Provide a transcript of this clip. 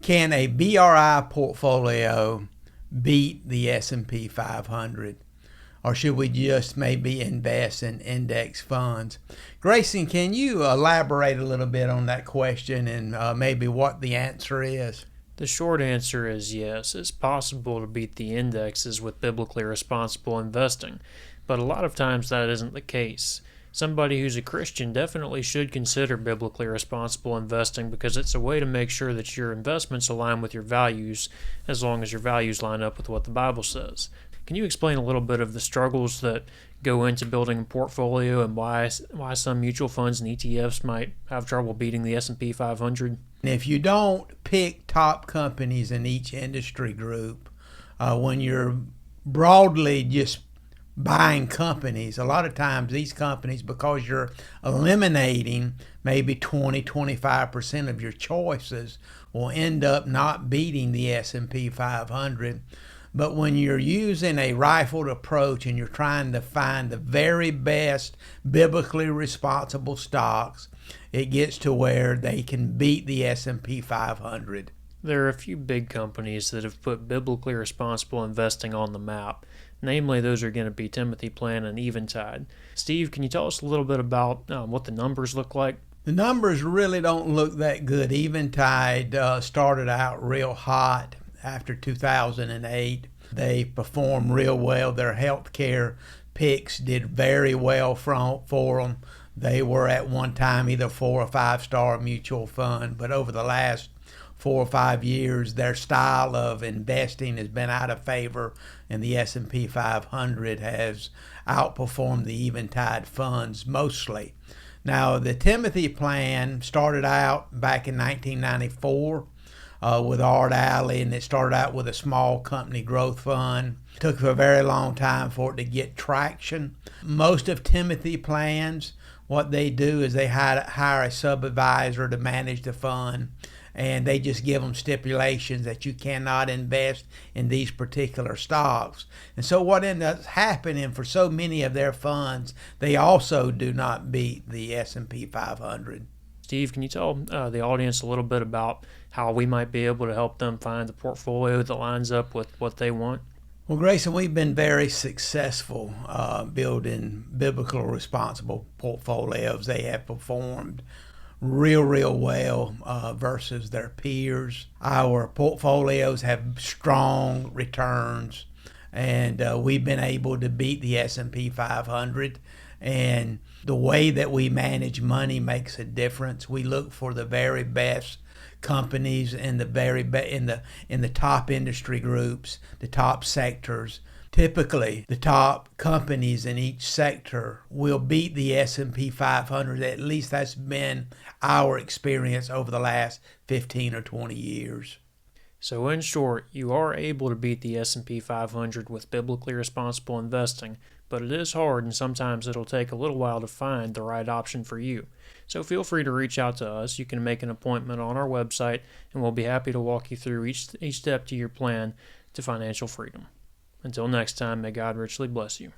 Can a BRI portfolio beat the S&P 500? Or should we just maybe invest in index funds? Grayson, can you elaborate a little bit on that question and maybe what the answer is? The short answer is yes. It's possible to beat the indexes with biblically responsible investing, but a lot of times that isn't the case. Somebody who's a Christian definitely should consider biblically responsible investing because it's a way to make sure that your investments align with your values as long as your values line up with what the Bible says. Can you explain a little bit of the struggles that go into building a portfolio and why some mutual funds and ETFs might have trouble beating the S&P 500? If you don't pick top companies in each industry group, when you're broadly just buying companies, a lot of times these companies, because you're eliminating maybe 20-25% of your choices, will end up not beating the S&P 500. But when you're using a rifled approach and you're trying to find the very best biblically responsible stocks, it gets to where they can beat the S&P 500. There are a few big companies that have put biblically responsible investing on the map. Namely, those are going to be Timothy Plan and Eventide. Steve, can you tell us a little bit about what the numbers look like? The numbers really don't look that good. Eventide started out real hot after 2008. They performed real well. Their healthcare picks did very well for them. They were at one time either 4 or 5 star mutual fund, but over the last 4 or 5 years, their style of investing has been out of favor, and the S&P 500 has outperformed the Eventide funds mostly. Now, the Timothy Plan started out back in 1994 with Art Alley, and it started out with a small company growth fund. It took a very long time for it to get traction. Most of Timothy Plans, what they do is they hire a sub-advisor to manage the fund, and they just give them stipulations that you cannot invest in these particular stocks. And so what ends up happening for so many of their funds, they also do not beat the S&P 500. Steve, can you tell the audience a little bit about how we might be able to help them find the portfolio that lines up with what they want? Well, Grayson, we've been very successful building biblical responsible portfolios. They have performed real well versus their peers. Our portfolios have strong returns, and we've been able to beat the S&P 500. And the way that we manage money makes a difference. We look for the very best companies in the in the top industry groups, the top sectors. Typically, the top companies in each sector will beat the S&P 500. At least that's been our experience over the last 15 or 20 years. So in short, you are able to beat the S&P 500 with biblically responsible investing, but it is hard and sometimes it'll take a little while to find the right option for you. So feel free to reach out to us. You can make an appointment on our website and we'll be happy to walk you through each step to your plan to financial freedom. Until next time, may God richly bless you.